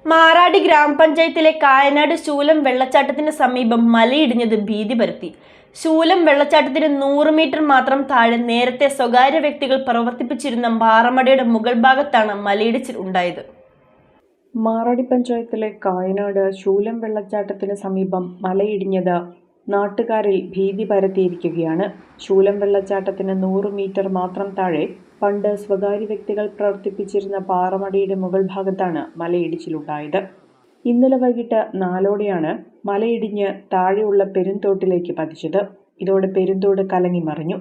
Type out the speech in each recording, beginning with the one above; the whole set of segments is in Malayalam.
മാറാടി ഗ്രാമപഞ്ചായത്തിലെ കായനാട് ശൂലം വെള്ളച്ചാട്ടത്തിന് സമീപം മലയിടിഞ്ഞത് ഭീതി പരത്തി. ശൂലം വെള്ളച്ചാട്ടത്തിന് 100 മീറ്റർ മാത്രം താഴെ നേരത്തെ സ്വകാര്യ വ്യക്തികൾ പ്രവർത്തിപ്പിച്ചിരുന്ന പാറമടയുടെ മുകൾ ഭാഗത്താണ് മലയിടിച്ചിൽ ഉണ്ടായത്. മാറാടി പഞ്ചായത്തിലെ കായനാട് ശൂലം വെള്ളച്ചാട്ടത്തിന് സമീപം മലയിടിഞ്ഞത് നാട്ടുകാരിൽ ഭീതി പരത്തിയിരിക്കുകയാണ്. ശൂലം വെള്ളച്ചാട്ടത്തിന് 100 മീറ്റർ മാത്രം താഴെ പണ്ട് സ്വകാര്യ വ്യക്തികൾ പ്രവർത്തിപ്പിച്ചിരുന്ന പാറമടയുടെ മുകൾ ഭാഗത്താണ് മലയിടിച്ചിലുണ്ടായത്. ഇന്നലെ വൈകിട്ട് 4ഓടെയാണ് മലയിടിഞ്ഞ് താഴെയുള്ള പെരുന്തോട്ടിലേക്ക് പതിച്ചത്. ഇതോടെ പെരുന്തോട് കലങ്ങി മറിഞ്ഞു.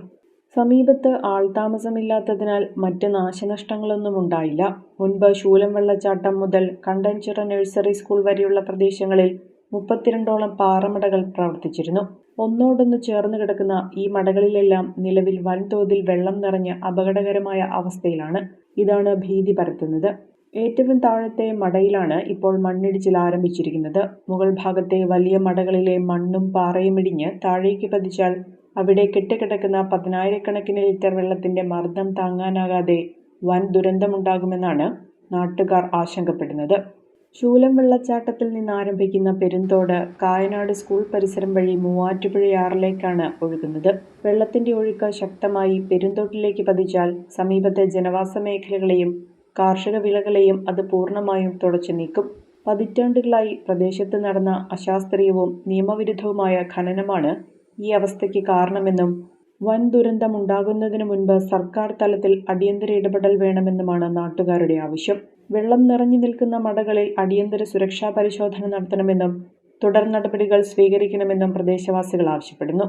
സമീപത്ത് ആൾതാമസമില്ലാത്തതിനാൽ മറ്റ് നാശനഷ്ടങ്ങളൊന്നും ഉണ്ടായില്ല. മുൻപ് ശൂലം വെള്ളച്ചാട്ടം മുതൽ കണ്ടൻചിറ നഴ്സറി സ്കൂൾ വരെയുള്ള പ്രദേശങ്ങളിൽ 32ഓളം പാറമടകൾ പ്രവർത്തിച്ചിരുന്നു. ഒന്നോടൊന്ന് ചേർന്ന് കിടക്കുന്ന ഈ മടകളിലെല്ലാം നിലവിൽ വൻതോതിൽ വെള്ളം നിറഞ്ഞ് അപകടകരമായ അവസ്ഥയിലാണ്. ഇതാണ് ഭീതി പരത്തുന്നത്. ഏറ്റവും താഴത്തെ മടയിലാണ് ഇപ്പോൾ മണ്ണിടിച്ചിൽ ആരംഭിച്ചിരിക്കുന്നത്. മുകൾ ഭാഗത്തെ വലിയ മടകളിലെ മണ്ണും പാറയും ഇടിഞ്ഞ് താഴേക്ക് പതിച്ചാൽ അവിടെ കെട്ടിക്കിടക്കുന്ന 10,000-കണക്കിന് ലിറ്റർ വെള്ളത്തിന്റെ മർദ്ദം താങ്ങാനാകാതെ വൻ ദുരന്തമുണ്ടാകുമെന്നാണ് നാട്ടുകാർ ആശങ്കപ്പെടുന്നത്. ശൂലം വെള്ളച്ചാട്ടത്തിൽ നിന്നാരംഭിക്കുന്ന പെരുന്തോട് കായനാട് സ്കൂൾ പരിസരം വഴി മൂവാറ്റുപുഴയാറിലേക്കാണ് ഒഴുകുന്നത്. വെള്ളത്തിന്റെ ഒഴുക്ക് ശക്തമായി പെരുന്തോട്ടിലേക്ക് പതിച്ചാൽ സമീപത്തെ ജനവാസ മേഖലകളെയും കാർഷിക വിളകളെയും അത് പൂർണ്ണമായും തുടച്ചു നീക്കും. പതിറ്റാണ്ടുകളായി പ്രദേശത്ത് നടന്ന അശാസ്ത്രീയവും നിയമവിരുദ്ധവുമായ ഖനനമാണ് ഈ അവസ്ഥയ്ക്ക് കാരണമെന്നും വൻ ദുരന്തമുണ്ടാകുന്നതിനു മുൻപ് സർക്കാർ തലത്തിൽ അടിയന്തര ഇടപെടൽ വേണമെന്നുമാണ് നാട്ടുകാരുടെ ആവശ്യം. വെള്ളം നിറഞ്ഞു നിൽക്കുന്ന മടകളിൽ അടിയന്തര സുരക്ഷാ പരിശോധന നടത്തണമെന്നും തുടർ നടപടികൾ സ്വീകരിക്കണമെന്നും പ്രദേശവാസികൾ ആവശ്യപ്പെടുന്നു.